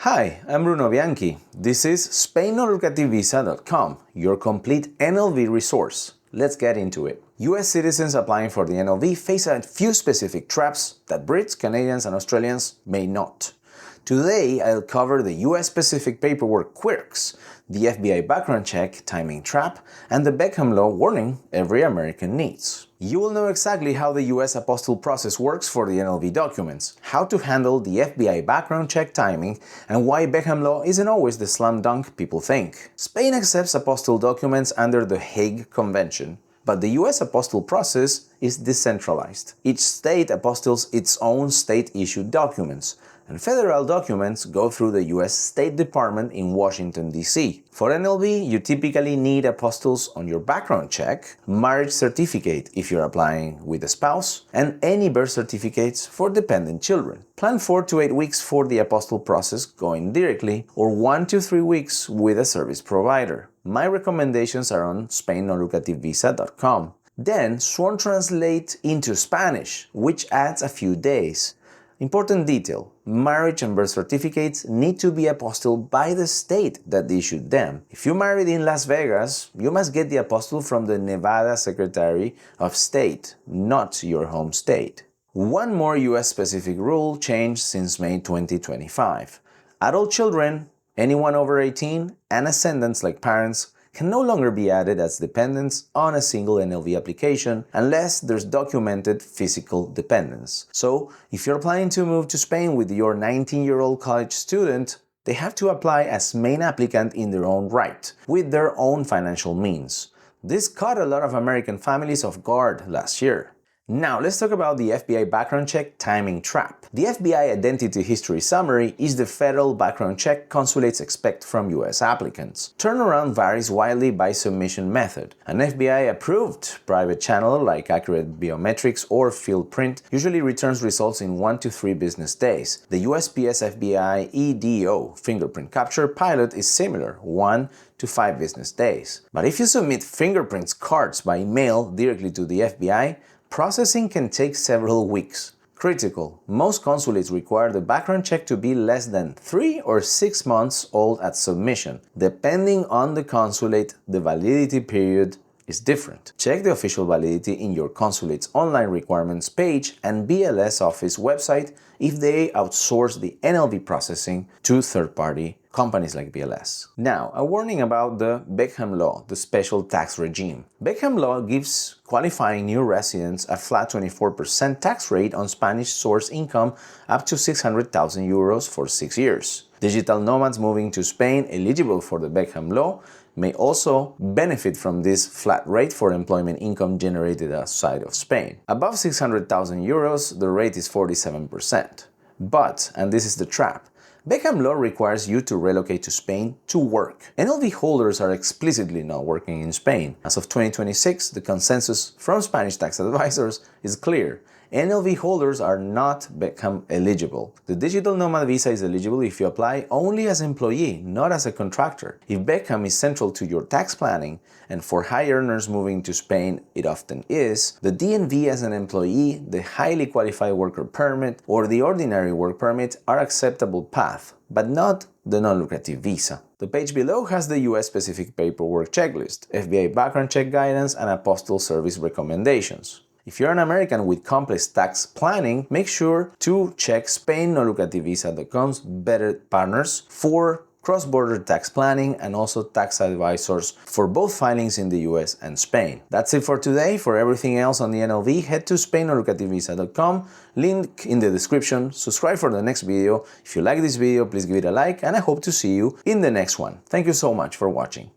Hi, I'm Bruno Bianchi. This is SpainNonLucrativVisa.com, your complete NLV resource. Let's get into it. US citizens applying for the NLV face a few specific traps that Brits, Canadians, and Australians may not. Today, I'll cover the US-specific paperwork quirks, the FBI background check timing trap, and the Beckham Law warning every American needs. You will know exactly how the US apostille process works for the NLV documents, how to handle the FBI background check timing, and why Beckham Law isn't always the slam dunk people think. Spain accepts apostille documents under the Hague Convention, but the US apostille process is decentralized. Each state apostilles its own state-issued documents, and federal documents go through the US State Department in Washington, D.C. For NLV, you typically need apostilles on your background check, marriage certificate if you're applying with a spouse, and any birth certificates for dependent children. Plan 4 to 8 weeks for the apostille process going directly, or 1 to 3 weeks with a service provider. My recommendations are on SpainNonLucrativVisa.com. Then, sworn translate into Spanish, which adds a few days. Important detail: marriage and birth certificates need to be apostilled by the state that issued them. If you married in Las Vegas, you must get the apostille from the Nevada Secretary of State, not your home state. One more US-specific rule changed since May 2025. Adult children, anyone over 18, and ascendants like parents can no longer be added as dependents on a single NLV application unless there's documented physical dependence. So, if you're planning to move to Spain with your 19-year-old college student, they have to apply as main applicant in their own right, with their own financial means. This caught a lot of American families off guard last year. Now, let's talk about the FBI background check timing trap. The FBI Identity History Summary is the federal background check consulates expect from US applicants. Turnaround varies widely by submission method. An FBI-approved private channel like Accurate Biometrics or Field Print usually returns results in 1 to 3 business days. The USPS FBI EDO fingerprint capture pilot is similar, 1 to 5 business days. But if you submit fingerprints cards by mail directly to the FBI, processing can take several weeks. Critical: most consulates require the background check to be less than 3 or 6 months old at submission. Depending on the consulate, the validity period is different. Check the official validity in your consulate's online requirements page and BLS office website if they outsource the NLV processing to third-party companies like BLS. Now, a warning about the Beckham Law, the special tax regime. Beckham Law gives qualifying new residents a flat 24% tax rate on Spanish source income up to 600,000 euros for 6 years. Digital nomads moving to Spain eligible for the Beckham Law may also benefit from this flat rate for employment income generated outside of Spain. Above 600,000 euros, the rate is 47%. But, and this is the trap, Beckham Law requires you to relocate to Spain to work. NLV holders are explicitly not working in Spain. As of 2026, the consensus from Spanish tax advisors is clear. NLV holders are not Beckham eligible. The digital nomad visa is eligible if you apply only as employee, not as a contractor. If Beckham is central to your tax planning, and for high earners moving to Spain it often is, the DNV as an employee, the highly qualified worker permit, or the ordinary work permit are acceptable paths, but not the non-lucrative visa. The page below has the US-specific paperwork checklist, FBI background check guidance, and apostille service recommendations. If you're an American with complex tax planning, make sure to check SpainNonLucrativVisa.com's vetted partners for cross-border tax planning and also tax advisors for both filings in the US and Spain. That's it for today. For everything else on the NLV, head to SpainNonLucrativVisa.com, link in the description, subscribe for the next video. If you like this video, please give it a like, and I hope to see you in the next one. Thank you so much for watching.